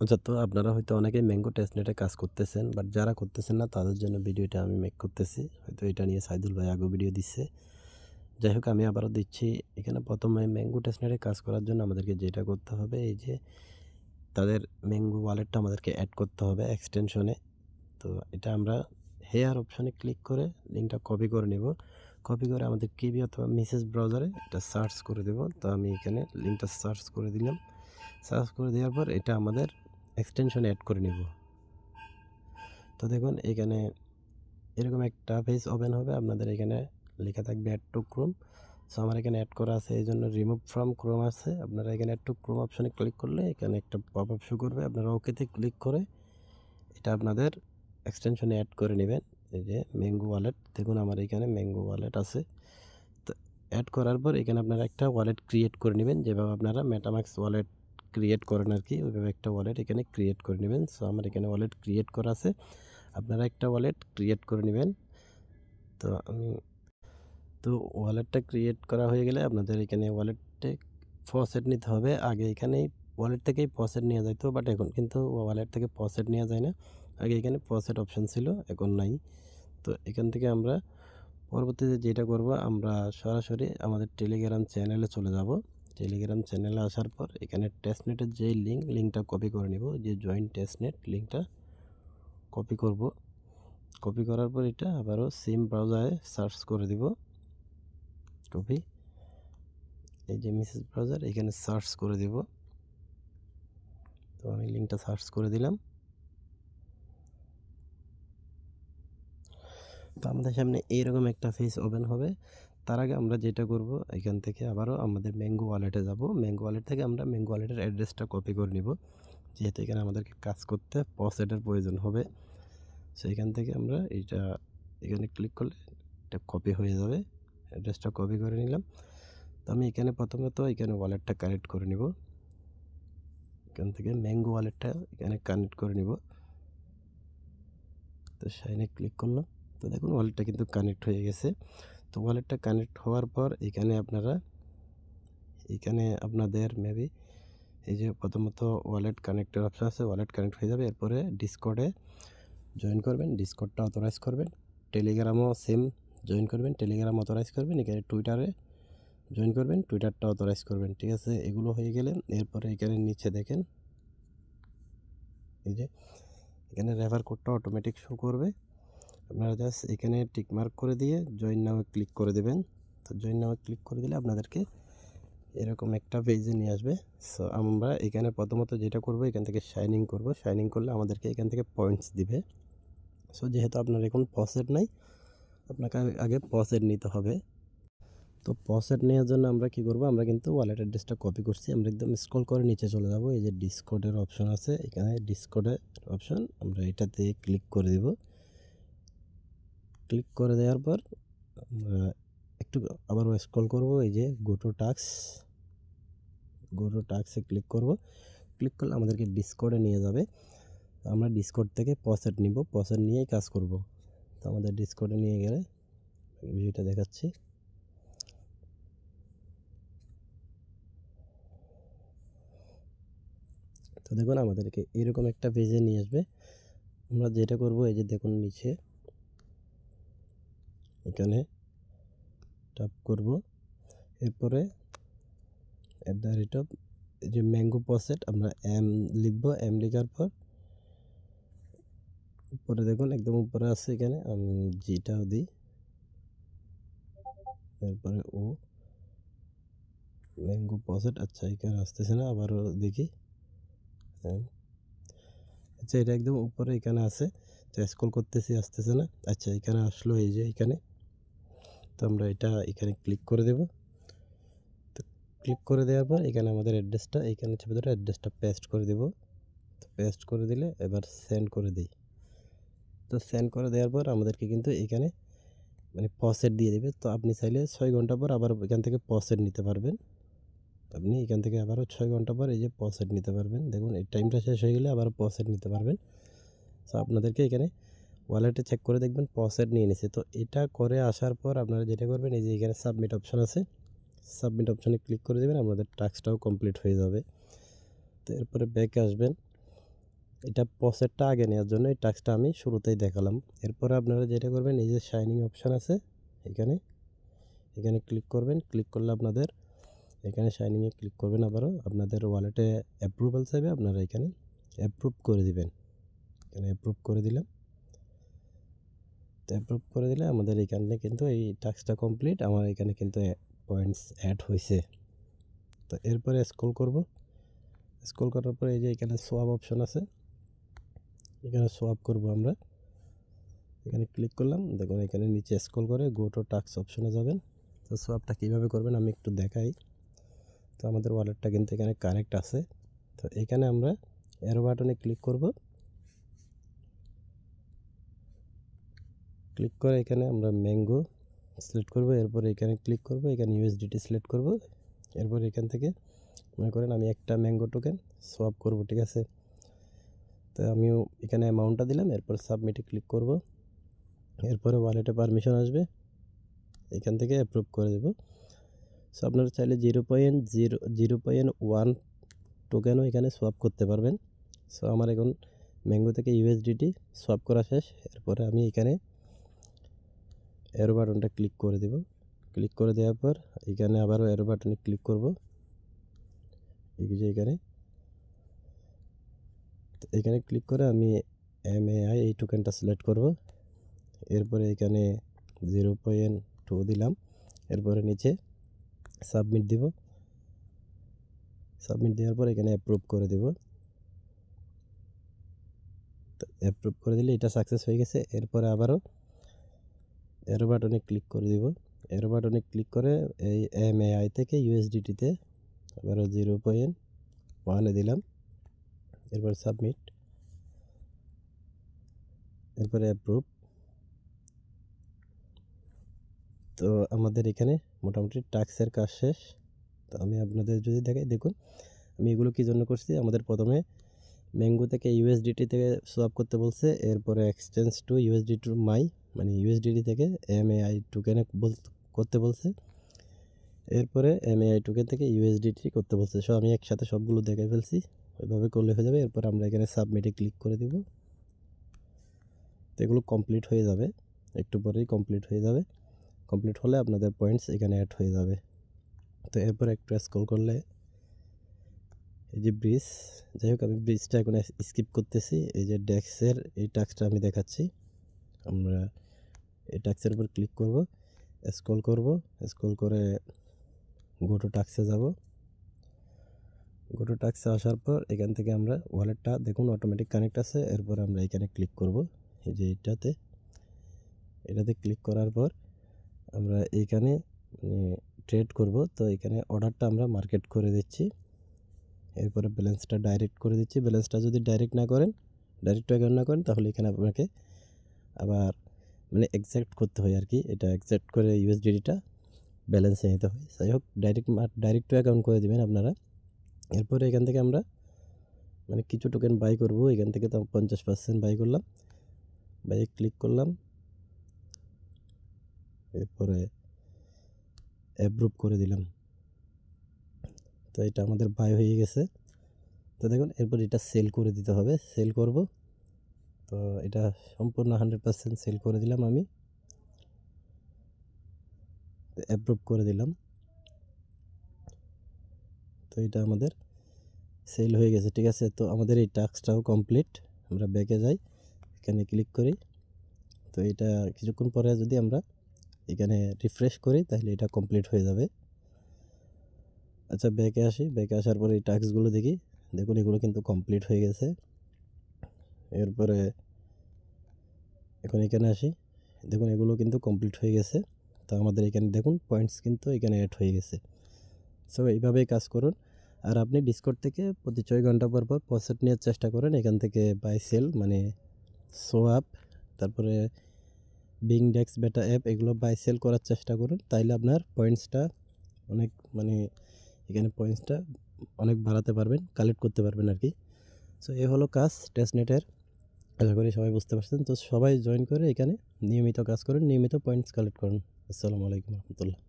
আচ্ছা, তো আপনারা হয়তো অনেকেই ম্যাঙ্গো টেস্টনেটে কাজ করতেছেন, বাট যারা করতেছেন না তাদের জন্য ভিডিওটা আমি মেক করতেছি। হয়তো এটা নিয়ে সাইদুল ভাই আগেও ভিডিও দিচ্ছে। যাই হোক, আমি আবারও দিচ্ছি। এখানে প্রথমে ম্যাঙ্গো টেস্টনেটে কাজ করার জন্য আমাদেরকে যেটা করতে হবে, এই যে তাদের ম্যাঙ্গো ওয়ালেটটা আমাদেরকে অ্যাড করতে হবে এক্সটেনশনে। তো এটা আমরা হেয়ার অপশনে ক্লিক করে লিঙ্কটা কপি করে নেব। কপি করে আমাদের কিবি অথবা মেসেজ ব্রাউজারে এটা সার্চ করে দেব। তো আমি এখানে লিঙ্কটা সার্চ করে দিলাম। সার্চ করে দেওয়ার পর এটা আমাদের এক্সটেনশনে অ্যাড করে নেব। তো দেখুন এখানে এরকম একটা পেজ ওপেন হবে। আপনাদের এখানে লেখা থাকবে অ্যাড টু ক্রোম। সো আমার এখানে অ্যাড করা আছে, এই জন্য রিমুভ ফ্রম ক্রোম আছে। আপনারা এখানে অ্যাড টু ক্রোম অপশনে ক্লিক করলে এখানে একটা পপ আপ শো করবে। আপনারা ওকেতে ক্লিক করে এটা আপনাদের এক্সটেনশনে অ্যাড করে নেবেন। এই যে ম্যাঙ্গো ওয়ালেট, দেখুন আমার এখানে ম্যাঙ্গো ওয়ালেট আছে। তো অ্যাড করার পর এখানে আপনারা একটা ওয়ালেট ক্রিয়েট করে নেবেন, যেভাবে আপনারা মেটামাক্স ওয়ালেট ক্রিয়েট করেন আর কি, ওইভাবে একটা ওয়ালেট এখানে ক্রিয়েট করে নেবেন। সো আমার এখানে ওয়ালেট ক্রিয়েট করা আছে, আপনারা একটা ওয়ালেট ক্রিয়েট করে নেবেন। তো ওয়ালেটটা ক্রিয়েট করা হয়ে গেলে আপনাদের এখানে ওয়ালেটে ফসেট নিতে হবে। আগে এখানেই ওয়ালেট থেকেই ফসেট নেওয়া যাইতো, বাট এখন কিন্তু ওয়ালেট থেকে ফসেট নেওয়া যায় না। আগে এখানে ফসেট অপশান ছিল, এখন নাই। তো এখান থেকে আমরা পরবর্তীতে যেটা করব, আমরা সরাসরি আমাদের টেলিগ্রাম চ্যানেলে চলে যাব। টেলিগ্রাম চ্যানেলে আসার পর এখানে টেস্টনেটের যে লিঙ্কটা কপি করে নিব, যে জয়েন টেস্টনেট লিঙ্কটা কপি করব। কপি করার পর এটা আবারও সিম ব্রাউজারে সার্চ করে দিব। কপি, এই যে মেসেজ ব্রাউজার, এখানে সার্চ করে দিব। তো আমি লিঙ্কটা সার্চ করে দিলাম। তো আমাদের সামনে এইরকম একটা পেজ ওপেন হবে। তার আগে আমরা যেটা করব, এখান থেকে আবারও আমাদের ম্যাঙ্গো ওয়ালেটে যাব। ম্যাঙ্গো ওয়ালেট থেকে আমরা ম্যাঙ্গো ওয়ালেটের অ্যাড্রেসটা কপি করে নিব, যেহেতু এখানে আমাদেরকে কাজ করতে পসেটের প্রয়োজন হবে। সো এখান থেকে আমরা এইটা এখানে ক্লিক করলে এটা কপি হয়ে যাবে। অ্যাড্রেসটা কপি করে নিলাম। তো আমি এখানে প্রথমত এখানে ওয়ালেটটা কানেক্ট করে নিব। এখান থেকে ম্যাঙ্গো ওয়ালেটটা এখানে কানেক্ট করে নিব। তো সাইনে ক্লিক করলাম। তো দেখুন ওয়ালেটটা কিন্তু কানেক্ট হয়ে গেছে। তো ওয়ালেটটা কানেক্ট হওয়ার পর এখানে আপনাদের মেবি এই যে প্রথমত ওয়ালেট কানেক্টের অপশান আছে, ওয়ালেট কানেক্ট হয়ে যাবে। এরপরে ডিসকর্ডে জয়েন করবেন, ডিসকর্ডটা অথরাইজ করবেন। টেলিগ্রামও সেম জয়েন করবেন, টেলিগ্রাম অথরাইজ করবেন। এখানে টুইটারে জয়েন করবেন, টুইটারটা অথরাইজ করবেন। ঠিক আছে, এগুলো হয়ে গেলে এরপরে এখানে নিচে দেখেন এই যে এখানে রেফার কোডটা অটোমেটিক শো করবে। আপনারা জাস্ট এখানে টিক মার্ক করে দিয়ে জয়েন নাও ক্লিক করে দেবেন। তো জয়েন নাও ক্লিক করে দিলে আপনাদেরকে এরকম একটা পেজে নিয়ে আসবে। সো আমরা এখানে প্রথমত যেটা করব, এখান থেকে শাইনিং করব। শাইনিং করলে আমাদেরকে এখান থেকে পয়েন্টস দিবে। সো যেহেতু আপনার এখন পসেট নাই, আপনাকে আগে পসেট নিতে হবে। তো পসেট নেওয়ার জন্য আমরা কি করব, আমরা কিন্তু ওয়ালেট অ্যাড্রেসটা কপি করছি। আমরা একদম স্ক্রল করে নিচে চলে যাব। এই যে ডিসকর্ডের অপশন আছে, এখানে ডিসকর্ডের অপশন, আমরা এটাতে ক্লিক করে দিব। ক্লিক করে দেওয়ার পর আমরা একটু আবারও স্ক্রল করব। এই যে গো টু টাস্কে ক্লিক করব। ক্লিক করলে আমাদেরকে ডিসকর্ডে নিয়ে যাবে। আমরা ডিসকর্ড থেকে পসেট নিব, পসেট নিয়েই কাজ করব। তো আমাদের ডিসকর্ডে নিয়ে গেলে ভিডিওটা দেখাচ্ছি। তো দেখুন আমাদেরকে এরকম একটা পেজে নিয়ে আসবে। আমরা যেটা করব, এই যে দেখুন নিচে এখানে ট্যাপ করব। এরপরে @ এই যে ম্যাঙ্গো পসেট আমরা লিখব। লেখার পর উপরে দেখুন একদম উপরে আছে, এখানে আমি জিটাও দিই। এরপরে ম্যাঙ্গো পসেট, আচ্ছা এখানে আসতেছে না, আবারও দেখি। আচ্ছা এটা একদম উপরে এখানে আছে। তো স্ক্রল করতেছি, আসতেছে না। আচ্ছা এখানে আসলো, এই যে এখানে। তো আমরা এটা এখানে ক্লিক করে দেব। তো ক্লিক করে দেওয়ার পর এখানে আমাদের অ্যাড্রেসটা এখানে চেপে ধরে অ্যাড্রেসটা পেস্ট করে দেব। তো পেস্ট করে দিলে এবার সেন্ড করে দিই। তো সেন্ড করে দেওয়ার পর আমাদেরকে কিন্তু এখানে মানে পসেট দিয়ে দেবে। তো আপনি চাইলে 6 ঘন্টা পর আবার এখান থেকে পসেট নিতে পারবেন। আপনি এখান থেকে আবারও 6 ঘন্টা পর এই যে পসেট নিতে পারবেন। দেখুন এই টাইমটা শেষ হয়ে গেলে আবার পসেট নিতে পারবেন। সো আপনাদেরকে এখানে ওয়ালেটে চেক করে দেখবেন পসেট নিয়ে নিছে। তো এটা করে আসার পর আপনারা যেটা করবেন, এই যে এখানে সাবমিট অপশান আছে, সাবমিট অপশানে ক্লিক করে দেবেন। আপনাদের টাস্কটাও কমপ্লিট হয়ে যাবে। তো এরপরে ব্যাকে আসবেন। এটা প্রসেসটা আগে নেওয়ার জন্য এই টাস্কটা আমি শুরুতেই দেখালাম। এরপরে আপনারা যেটা করবেন, এই যে শাইনিং অপশান আছে এখানে ক্লিক করবেন। ক্লিক করলে আপনাদের এখানে শাইনিংয়ে ক্লিক করবেন, আবারও আপনাদের ওয়ালেটে অ্যাপ্রুভাল চাইবে, আপনারা এখানে অ্যাপ্রুভ করে দিবেন। এখানে অ্যাপ্রুভ করে দিলাম। তো অ্যাপ্রুভ করে দিলে আমাদের এখানে কিন্তু এই টাস্কটা কমপ্লিট, আমার এখানে কিন্তু পয়েন্টস অ্যাড হয়েছে। তো এরপরে স্ক্রল করব। স্ক্রল করার পরে এই যে এখানে সোয়াপ অপশন আছে, এখানে সোয়াপ করব আমরা। এখানে ক্লিক করলাম, দেখুন এখানে নিচে স্ক্রল করে গো টু টাস্ক অপশনে যাবেন। তো সোয়াপটা কীভাবে করবেন আমি একটু দেখাই। তো আমাদের ওয়ালেটটা কিন্তু এখানে কানেক্ট আছে। তো এখানে আমরা অ্যারো বাটনে ক্লিক করব। ক্লিক করে এখানে আমরা ম্যাঙ্গো সিলেক্ট করব। এরপর এখানে ক্লিক করব, এখানে ইউএসডিটি সিলেক্ট করব। এরপর এখান থেকে মনে করেন আমি একটা ম্যাঙ্গো টোকেন সোয়াপ করব, ঠিক আছে। তো আমিও এখানে অ্যামাউন্টটা দিলাম, এরপর সাবমিটে ক্লিক করব। এরপরে ওয়ালেটে পারমিশন আসবে, এখান থেকে অ্যাপ্রুভ করে দেব। সো আপনারা চাইলে 0.1 টোকেনও এখানে সোয়াপ করতে পারবেন। সো আমার এখন ম্যাঙ্গো থেকে ইউএসডিটি সোয়াপ করা শেষ। এরপরে আমি এখানে অ্যারো বাটনটা ক্লিক করে দেব। ক্লিক করে দেওয়ার পর এখানে আবারও অ্যারো বাটনে ক্লিক করব। এই যে এখানে ক্লিক করে আমি MAI এই টোকেনটা সিলেক্ট করব। এরপরে এখানে 0.2 দিলাম। এরপরে নিচে সাবমিট দিব। সাবমিট দেওয়ার পর এখানে অ্যাপ্রুভ করে দেব। অ্যাপ্রুভ করে দিলে এটা সাকসেস হয়ে গেছে। এরপরে আবারও অ্যারো বাটনে ক্লিক করে দিব। অ্যারো বাটনে ক্লিক করে এই MAI থেকে ইউএসডিটিতে আবারও 0.1 দিলাম। এরপর সাবমিট, এরপরে অ্যাপ্রুভ। তো আমাদের এখানে মোটামুটি টাস্কের কাজ শেষ। তো আমি আপনাদের যদি দেখাই, দেখুন আমি এগুলো কী জন্য করছি। আমাদের প্রথমে ম্যাঙ্গো থেকে ইউএসডিটি থেকে সোয়াপ করতে বলছে, এরপরে exchange to USD to my মানে ইউএসডিটি থেকে MAI টোকেনে করতে বলছে, এরপরে MAI টোকেন থেকে ইউএসডিটি করতে বলছে। সো আমি একসাথে সবগুলো দেখে ফেলছি, ওইভাবে করলে হয়ে যাবে। এরপর আমরা এখানে সাবমিটে ক্লিক করে দিব। তো এগুলো কমপ্লিট হয়ে যাবে, একটু পরেই কমপ্লিট হয়ে যাবে। কমপ্লিট হলে আপনাদের পয়েন্টস এখানে অ্যাড হয়ে যাবে। তো এরপর একটু স্ক্রল করলে এই যে ব্রিজ, যাই হোক আমি ব্রিজটা এখন স্কিপ করতেছি। এই যে ডেস্কের এই টাস্কটা আমি দেখাচ্ছি। আমরা এই টাস্কের উপর ক্লিক করব, স্ক্রল করব, স্ক্রল করে গো টু টাস্কে যাব। গো টু টাস্কে আসার পর এখান থেকে আমরা ওয়ালেটটা দেখুন অটোমেটিক কানেক্ট আছে। এরপর আমরা এখানে ক্লিক করব, এই যে এটাতে ক্লিক করার পর আমরা এইখানে ট্রেড করব। তো এখানে অর্ডারটা আমরা মার্কেট করে দিচ্ছি। এরপরে ব্যালেন্সটা ডাইরেক্ট করে দিচ্ছি। ব্যালেন্সটা যদি ডাইরেক্ট না করেন তাহলে এখানে আপনাকে আবার মানে এক্সাক্ট করতে হয় আর কি। এটা এক্সাক্ট করে ইউএসডিটিটা ব্যালেন্সে নিতে হয়। যাই হোক ডাইরেক্ট টু অ্যাকাউন্ট করে দেবেন আপনারা। এরপরে এখান থেকে আমরা মানে কিছু টোকেন বাই করব। এখান থেকে তো 50% বাই করলাম, বাইয়ে ক্লিক করলাম, এরপরে অ্যাপ্রুভ করে দিলাম। তো এটা আমাদের বাই হয়ে গেছে। তো দেখুন এরপর এটা সেল করে দিতে হবে, সেল করব। তো এটা সম্পূর্ণ 100% সেল করে দিলাম আমি, অ্যাপ্রুভ করে দিলাম। তো এটা আমাদের সেল হয়ে গেছে, ঠিক আছে। তো আমাদের এই টাস্কটাও কমপ্লিট। আমরা ব্যাকে যাই, এখানে ক্লিক করি। তো এটা কিছুক্ষণ পরে যদি আমরা এখানে রিফ্রেশ করি তাহলে এটা কমপ্লিট হয়ে যাবে। আচ্ছা ব্যাকে আসি, ব্যাকে আসার পরে এই টাস্কগুলো দেখি, দেখুন এগুলো কিন্তু কমপ্লিট হয়ে গেছে। এরপরে এখন এখানে আসি, দেখুন এগুলো কিন্তু কমপ্লিট হয়ে গেছে। তো আমাদের এখানে দেখুন পয়েন্টস কিন্তু এখানে অ্যাড হয়ে গেছে। সো এইভাবেই কাজ করুন। আর আপনি ডিসকর্ড থেকে প্রতি 6 ঘন্টা পর প্রসেস নেওয়ার চেষ্টা করেন। এখান থেকে বাই সেল মানে সোয়াপ, তারপরে বিংডেক্স বেটা অ্যাপ, এগুলো বাই সেল করার চেষ্টা করুন। তাইলে আপনার পয়েন্টসটা অনেক মানে এখানে পয়েন্টসটা অনেক বাড়াতে পারবেন, কালেক্ট করতে পারবেন আর কি। সো এ হলো কাজ টেস্টনেটের। আশা করি সবাই বুঝতে পারছেন। তো সবাই জয়েন করে এখানে নিয়মিত কাজ করুন, নিয়মিত পয়েন্টস কালেক্ট করুন। আসসালামু আলাইকুম রহমতুল্লাহ।